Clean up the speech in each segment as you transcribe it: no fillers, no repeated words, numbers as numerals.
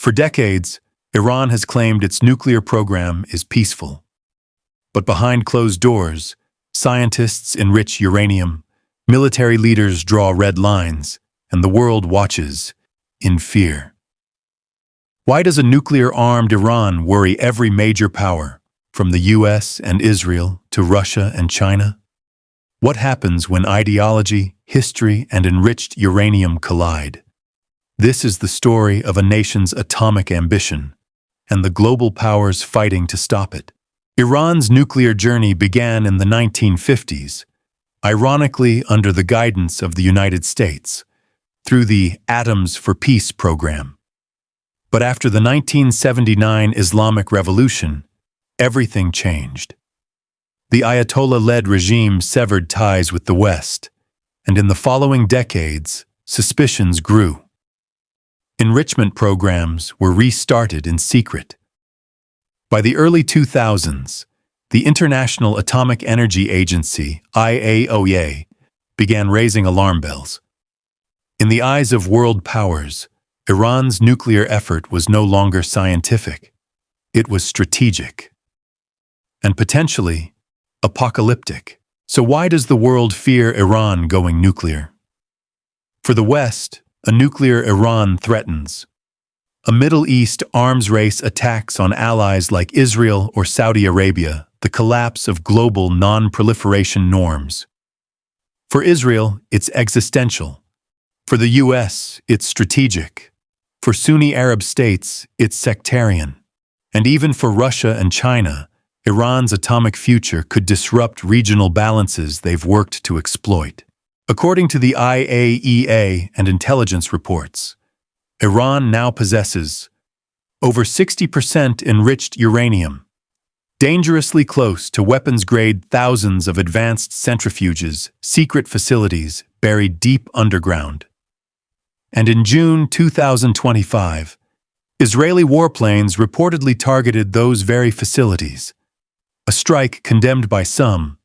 For decades, Iran has claimed its nuclear program is peaceful. But behind closed doors, scientists enrich uranium, military leaders draw red lines, and the world watches in fear. Why does a nuclear-armed Iran worry every major power, from the US and Israel to Russia and China? What happens when ideology, history, and enriched uranium collide? This is the story of a nation's atomic ambition, and the global powers fighting to stop it. Iran's nuclear journey began in the 1950s, ironically under the guidance of the United States, through the Atoms for Peace program. But after the 1979 Islamic Revolution, everything changed. The Ayatollah-led regime severed ties with the West, and in the following decades, suspicions grew. Enrichment programs were restarted in secret. By the early 2000s, the International Atomic Energy Agency, IAEA, began raising alarm bells. In the eyes of world powers, Iran's nuclear effort was no longer scientific. It was strategic. And potentially apocalyptic. So why does the world fear Iran going nuclear? For the West, a nuclear Iran threatens. A Middle East arms race attacks on allies like Israel or Saudi Arabia, the collapse of global non-proliferation norms. For Israel, it's existential. For the US, it's strategic. For Sunni Arab states, it's sectarian. And even for Russia and China, Iran's atomic future could disrupt regional balances they've worked to exploit. According to the IAEA and intelligence reports, Iran now possesses over 60% enriched uranium, dangerously close to weapons-grade thousands of advanced centrifuges, secret facilities buried deep underground. And in June 2025, Israeli warplanes reportedly targeted those very facilities, a strike condemned by some,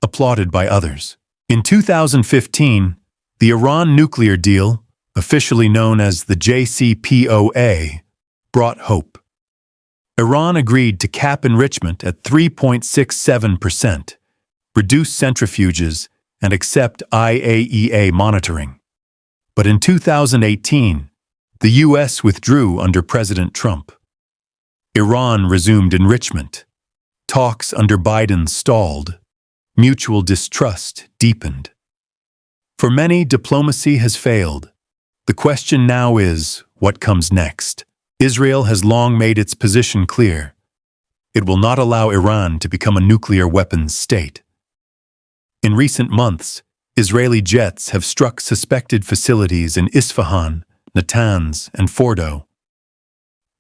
applauded by others. In 2015, the Iran nuclear deal, officially known as the JCPOA, brought hope. Iran agreed to cap enrichment at 3.67%, reduce centrifuges, and accept IAEA monitoring. But in 2018, the US withdrew under President Trump. Iran resumed enrichment. Talks under Biden stalled. Mutual distrust deepened. For many, diplomacy has failed. The question now is, what comes next? Israel has long made its position clear. It will not allow Iran to become a nuclear weapons state. In recent months, Israeli jets have struck suspected facilities in Isfahan, Natanz, and Fordo.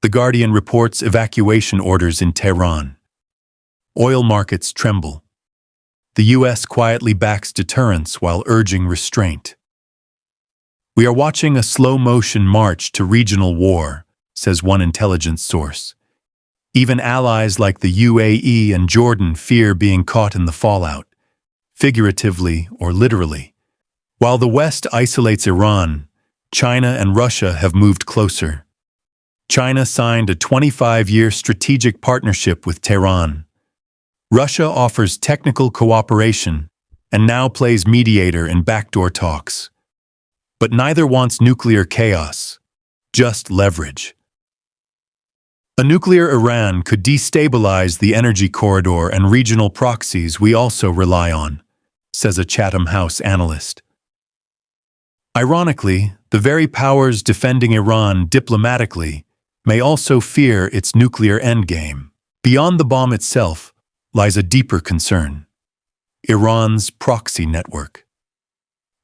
The Guardian reports evacuation orders in Tehran. Oil markets tremble. The US quietly backs deterrence while urging restraint. We are watching a slow-motion march to regional war, says one intelligence source. Even allies like the UAE and Jordan fear being caught in the fallout, figuratively or literally. While the West isolates Iran, China and Russia have moved closer. China signed a 25-year strategic partnership with Tehran. Russia offers technical cooperation and now plays mediator in backdoor talks. But neither wants nuclear chaos, just leverage. A nuclear Iran could destabilize the energy corridor and regional proxies we also rely on, says a Chatham House analyst. Ironically, the very powers defending Iran diplomatically may also fear its nuclear endgame. Beyond the bomb itself lies a deeper concern: Iran's proxy network.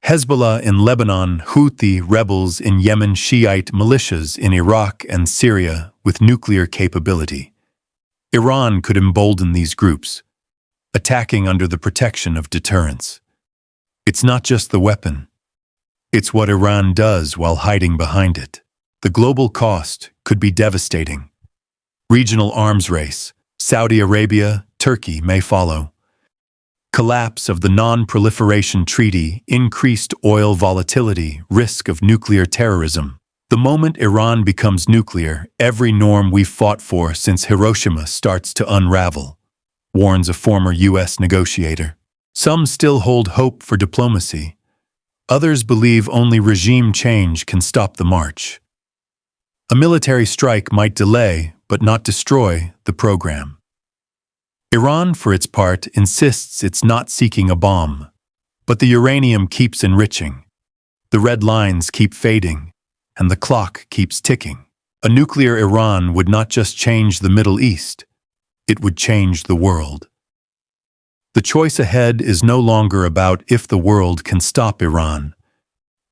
Hezbollah in Lebanon, Houthi rebels in Yemen, Shiite militias in Iraq and Syria with nuclear capability. Iran could embolden these groups, attacking under the protection of deterrence. It's not just the weapon. It's what Iran does while hiding behind it. The global cost could be devastating. Regional arms race, Saudi Arabia, Turkey may follow. Collapse of the Non-Proliferation Treaty, increased oil volatility, risk of nuclear terrorism. The moment Iran becomes nuclear, every norm we've fought for since Hiroshima starts to unravel, warns a former U.S. negotiator. Some still hold hope for diplomacy. Others believe only regime change can stop the march. A military strike might delay, but not destroy, the program. Iran, for its part, insists it's not seeking a bomb. But the uranium keeps enriching. The red lines keep fading, and the clock keeps ticking. A nuclear Iran would not just change the Middle East, it would change the world. The choice ahead is no longer about if the world can stop Iran,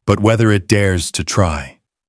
but whether it dares to try.